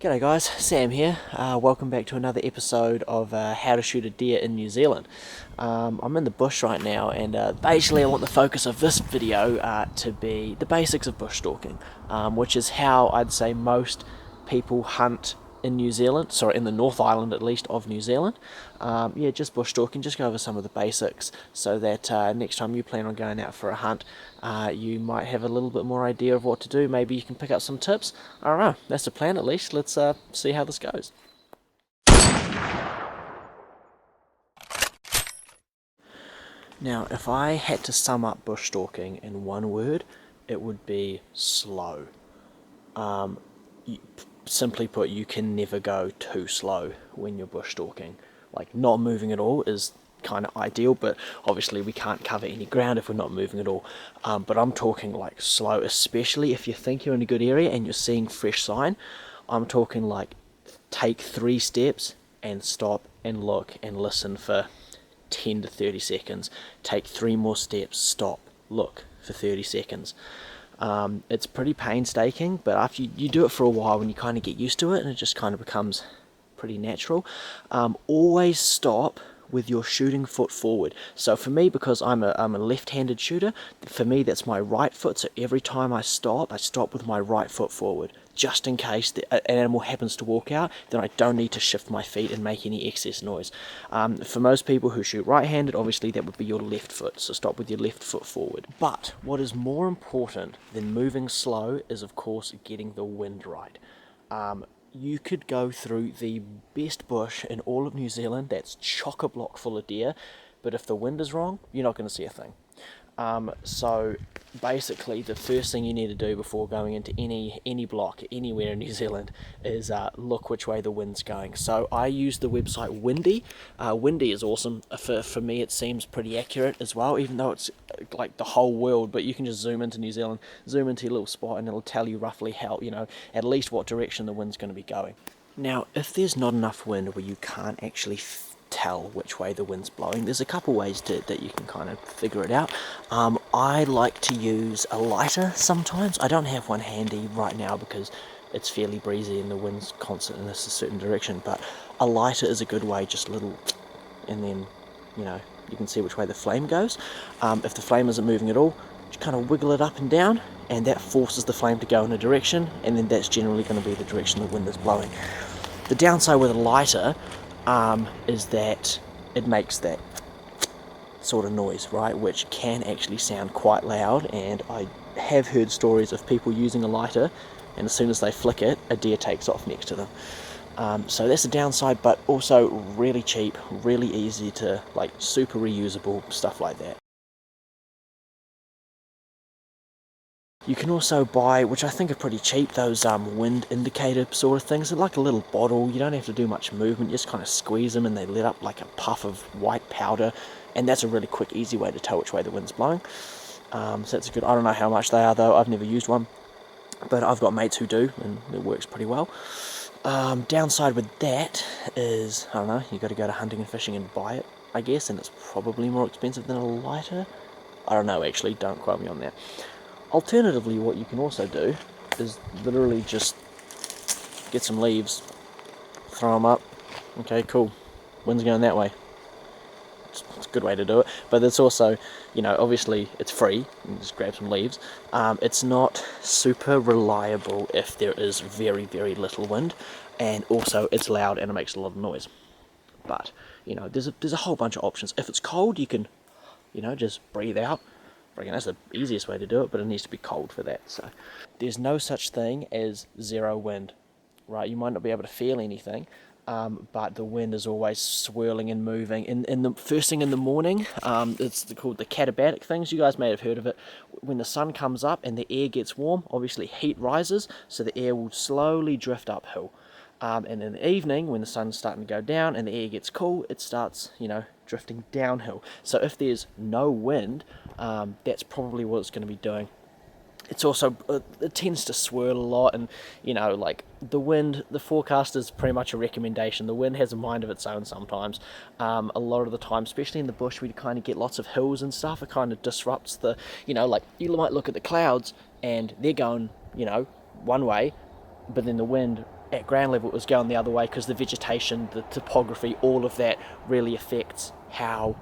G'day guys, Sam here. Welcome back to another episode of How to Shoot a Deer in New Zealand. I'm in the bush right now, and basically I want the focus of this video to be the basics of bush stalking, which is how I'd say most people hunt in New Zealand, sorry, in the North Island at least of New Zealand. Yeah, just bush stalking, just go over some of the basics so that next time you plan on going out for a hunt, you might have a little bit more idea of what to do. Maybe you can pick up some tips. I don't know, that's the plan at least. Let's see how this goes. Now, if I had to sum up bush stalking in one word, it would be slow. Simply put, you can never go too slow when you're bush stalking. Like, not moving at all is kind of ideal, but obviously we can't cover any ground if we're not moving at all. But I'm talking like slow, especially if you think you're in a good area and you're seeing fresh sign. I'm talking like take 3 steps and stop and look and listen for 10 to 30 seconds. Take 3 more steps, stop, look for 30 seconds. It's pretty painstaking, but after you do it for a while, when you kind of get used to it, and it just kind of becomes pretty natural. Always stop with your shooting foot forward. So for me, because I'm a left-handed shooter, for me that's my right foot, so every time I stop with my right foot forward, just in case an animal happens to walk out, then I don't need to shift my feet and make any excess noise. For most people who shoot right-handed, obviously that would be your left foot, so stop with your left foot forward. But what is more important than moving slow is, of course, getting the wind right. You could go through the best bush in all of New Zealand that's chock-a-block full of deer, but if the wind is wrong, you're not going to see a thing. So basically the first thing you need to do before going into any block anywhere in New Zealand is look which way the wind's going. So I use the website Windy. Windy is awesome. For me it seems pretty accurate as well, even though it's like the whole world, but you can just zoom into New Zealand, zoom into your little spot, and it'll tell you roughly how, at least what direction the wind's going to be going. Now, if there's not enough wind where you can't actually tell which way the wind's blowing, there's a couple ways that you can kind of figure it out. I like to use a lighter sometimes. I don't have one handy right now because it's fairly breezy and the wind's constant in a certain direction, but a lighter is a good way, just a little, and then you can see which way the flame goes. If the flame isn't moving at all, just kind of wiggle it up and down, and that forces the flame to go in a direction, and then that's generally going to be the direction the wind is blowing. The downside with a lighter is that it makes that sort of noise, right, which can actually sound quite loud, and I have heard stories of people using a lighter, and as soon as they flick it, a deer takes off next to them. So that's the downside, but also really cheap, really easy to, like, super reusable, stuff like that. You can also buy, which I think are pretty cheap, those wind indicator sort of things. They're like a little bottle. You don't have to do much movement. You just kind of squeeze them and they let up like a puff of white powder. And that's a really quick, easy way to tell which way the wind's blowing. So that's good. I don't know how much they are though. I've never used one. But I've got mates who do, and it works pretty well. Downside with that is, I don't know, you got to go to hunting and fishing and buy it, I guess. And it's probably more expensive than a lighter. I don't know, actually. Don't quote me on that. Alternatively, what you can also do is literally just get some leaves, throw them up. Okay, cool. Wind's going that way. It's a good way to do it. But it's also, obviously it's free. You can just grab some leaves. It's not super reliable if there is very, very little wind. And also it's loud and it makes a lot of noise. But, there's a whole bunch of options. If it's cold, you can, just breathe out. I reckon that's the easiest way to do it, but it needs to be cold for that. So there's no such thing as zero wind, right? You might not be able to feel anything, but the wind is always swirling and moving. In the first thing in the morning, it's called the katabatic things. You guys may have heard of it. When the sun comes up and the air gets warm, obviously heat rises, so the air will slowly drift uphill. And in the evening, when the sun's starting to go down and the air gets cool, it starts, drifting downhill. So if there's no wind, that's probably what it's going to be doing. It's also, it tends to swirl a lot, and, like, the wind, the forecast is pretty much a recommendation. The wind has a mind of its own sometimes. A lot of the time, especially in the bush, we kind of get lots of hills and stuff. It kind of disrupts the, like, you might look at the clouds, and they're going, one way, but then the wind at ground level it was going the other way, because the vegetation, the topography, all of that really affects how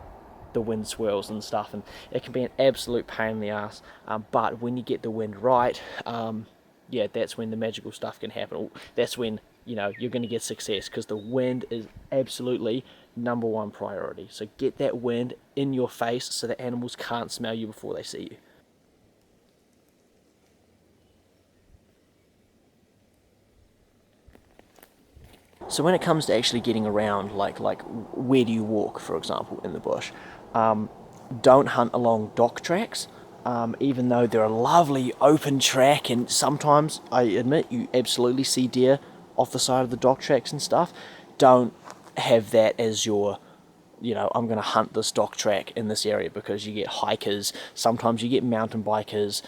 the wind swirls and stuff, and it can be an absolute pain in the ass, but when you get the wind right, yeah, that's when the magical stuff can happen. That's when, you know, you're going to get success, because the wind is absolutely #1 priority. So get that wind in your face so that animals can't smell you before they see you. So when it comes to actually getting around, like where do you walk, for example, in the bush, don't hunt along dock tracks, even though they're a lovely open track, and sometimes, I admit, you absolutely see deer off the side of the dock tracks and stuff. Don't have that as your, you know, I'm going to hunt this dock track in this area, because you get hikers, sometimes you get mountain bikers.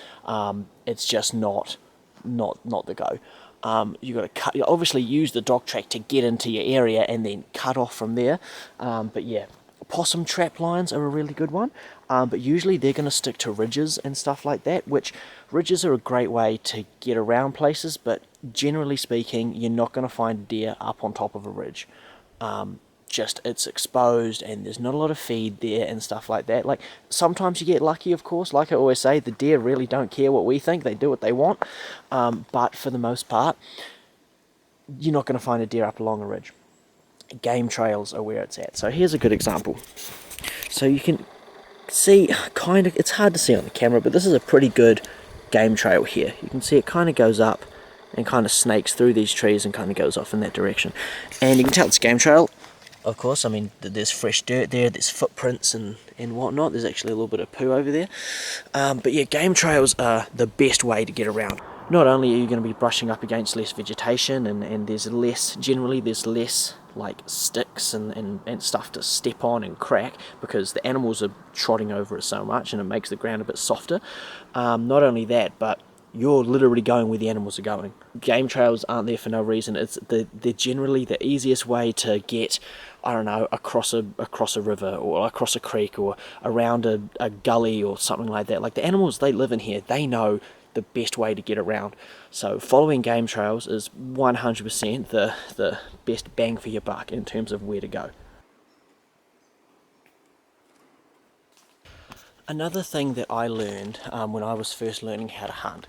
It's just not the go. You got to cut. You obviously use the dock track to get into your area and then cut off from there. But yeah, possum trap lines are a really good one. But usually they're going to stick to ridges and stuff like that, which ridges are a great way to get around places, but generally speaking, you're not going to find deer up on top of a ridge. Just, it's exposed and there's not a lot of feed there and stuff like that. Like, sometimes you get lucky, of course. Like I always say, the deer really don't care what we think, they do what they want. But for the most part, you're not going to find a deer up along a ridge. Game trails are where it's at. So here's a good example. So you can see, kind of, it's hard to see on the camera, but this is a pretty good game trail here. You can see it kind of goes up and kind of snakes through these trees and kind of goes off in that direction. And you can tell it's game trail. Of course, I mean, there's fresh dirt there, there's footprints and whatnot. There's actually a little bit of poo over there. But yeah, game trails are the best way to get around. Not only are you going to be brushing up against less vegetation, and there's less, generally there's less like sticks and stuff to step on and crack, because the animals are trotting over it so much and it makes the ground a bit softer. Not only that, but you're literally going where the animals are going. Game trails aren't there for no reason. They're generally the easiest way to get, I don't know, across a river or across a creek or around a gully or something like that. Like, the animals, they live in here. They know the best way to get around. So following game trails is 100% the best bang for your buck in terms of where to go. Another thing that I learned when I was first learning how to hunt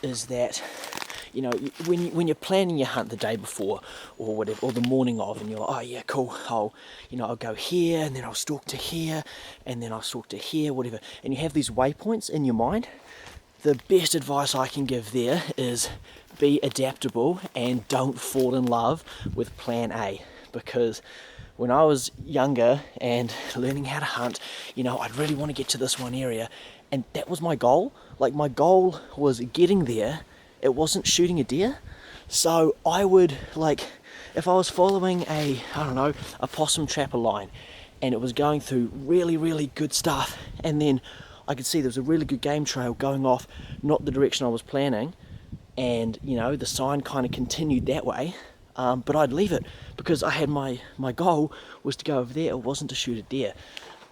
is that, you know, when you're planning your hunt the day before or whatever, or the morning of, and you're like, oh yeah, cool, I'll go here, and then I'll stalk to here, and then I'll stalk to here, whatever, and you have these waypoints in your mind. The best advice I can give there is be adaptable and don't fall in love with plan A, because when I was younger and learning how to hunt, you know, I'd really want to get to this one area, and that was my goal. Like, my goal was getting there. It wasn't shooting a deer. So I would, like, if I was following a possum trapper line, and it was going through really, really good stuff, and then I could see there was a really good game trail going off, not the direction I was planning, and, you know, the sign kind of continued that way, but I'd leave it, because I had my goal was to go over there. It wasn't to shoot a deer.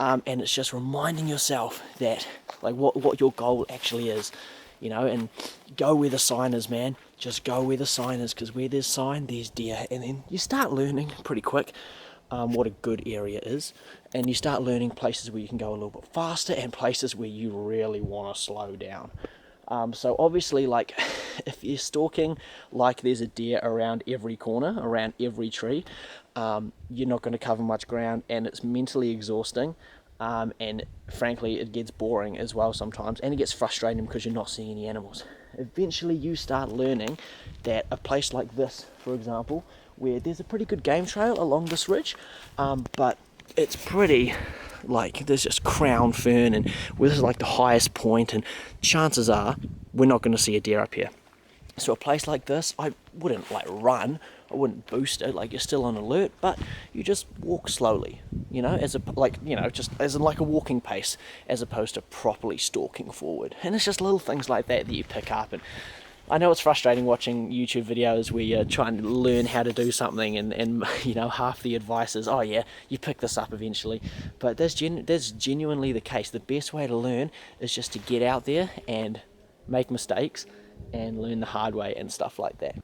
And it's just reminding yourself that, like, what your goal actually is, you know, and go where the sign is, man. Just go where the sign is, because where there's sign, there's deer. And then you start learning pretty quick what a good area is, and you start learning places where you can go a little bit faster and places where you really want to slow down. So obviously, like, if you're stalking, like, there's a deer around every corner, around every tree, you're not going to cover much ground, and it's mentally exhausting, and frankly it gets boring as well sometimes, and it gets frustrating because you're not seeing any animals. Eventually you start learning that a place like this, for example, where there's a pretty good game trail along this ridge, but it's pretty, like, there's just crown fern, and this is like the highest point, and chances are we're not going to see a deer up here. So a place like this, I wouldn't like run, I wouldn't boost it, like, you're still on alert, but you just walk slowly, you know, just as in like a walking pace, as opposed to properly stalking forward. And it's just little things like that you pick up. And I know it's frustrating watching YouTube videos where you're trying to learn how to do something, and you know, half the advice is, oh yeah, you pick this up eventually. But that's genuinely the case. The best way to learn is just to get out there and make mistakes and learn the hard way and stuff like that.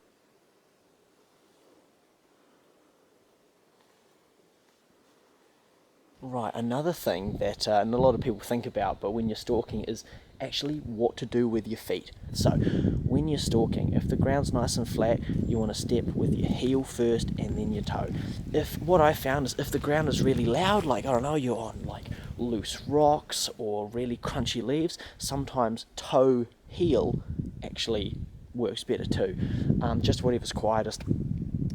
Right, another thing that not a lot of people think about, but when you're stalking, is actually what to do with your feet. So, when you're stalking, if the ground's nice and flat, you want to step with your heel first and then your toe. If what I found is if the ground is really loud, like I don't know, you're on like loose rocks or really crunchy leaves, sometimes toe heel actually works better too. Just whatever's quietest.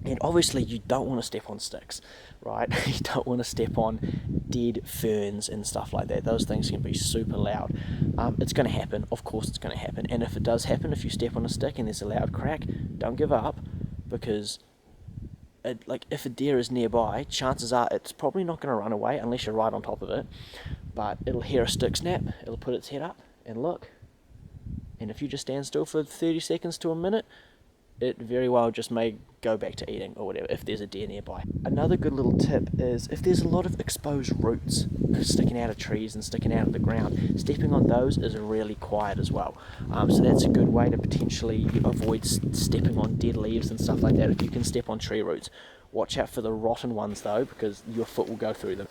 And obviously you don't want to step on sticks, right? You don't want to step on dead ferns and stuff like that. Those things can be super loud. It's going to happen, of course it's going to happen. And if it does happen, if you step on a stick and there's a loud crack, don't give up, because if a deer is nearby, chances are it's probably not going to run away unless you're right on top of it. But it'll hear a stick snap, it'll put its head up and look. And if you just stand still for 30 seconds to a minute, it very well just may go back to eating or whatever if there's a deer nearby. Another good little tip is if there's a lot of exposed roots sticking out of trees and sticking out of the ground, stepping on those is really quiet as well. So that's a good way to potentially avoid stepping on dead leaves and stuff like that if you can step on tree roots. Watch out for the rotten ones though, because your foot will go through them.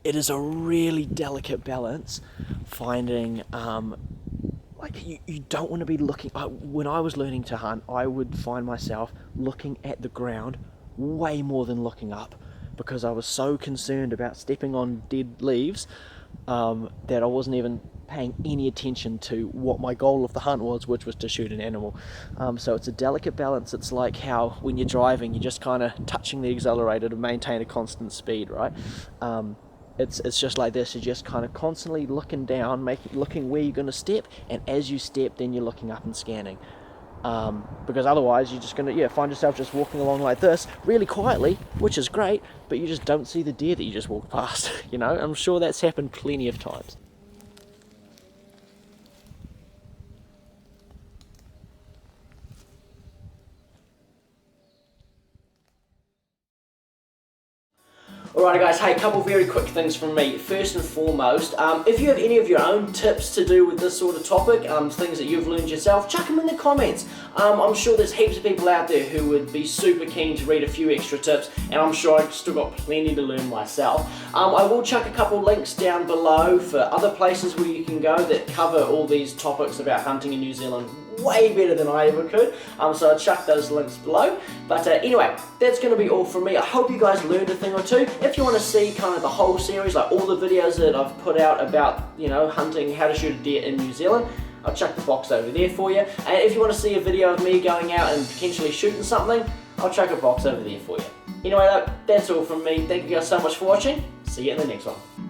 It is a really delicate balance finding you don't want to be looking. When I was learning to hunt, I would find myself looking at the ground way more than looking up, because I was so concerned about stepping on dead leaves that I wasn't even paying any attention to what my goal of the hunt was, which was to shoot an animal. So it's a delicate balance. It's like how when you're driving, you're just kind of touching the accelerator to maintain a constant speed, right? It's just like this. You're just kind of constantly looking down, looking where you're going to step, and as you step, then you're looking up and scanning. Because otherwise, you're just going to find yourself just walking along like this, really quietly, which is great, but you just don't see the deer that you just walked past. I'm sure that's happened plenty of times. Alright guys, hey, a couple very quick things from me. First and foremost, if you have any of your own tips to do with this sort of topic, things that you've learned yourself, chuck them in the comments. I'm sure there's heaps of people out there who would be super keen to read a few extra tips, and I'm sure I've still got plenty to learn myself. I will chuck a couple links down below for other places where you can go that cover all these topics about hunting in New Zealand way better than I ever could, so I'll chuck those links below. But anyway, that's going to be all from me. I hope you guys learned a thing or two. If you want to see kind of the whole series, like all the videos that I've put out about, hunting, how to shoot a deer in New Zealand, I'll chuck the box over there for you. And if you want to see a video of me going out and potentially shooting something, I'll chuck a box over there for you. Anyway though, that's all from me. Thank you guys so much for watching. See you in the next one.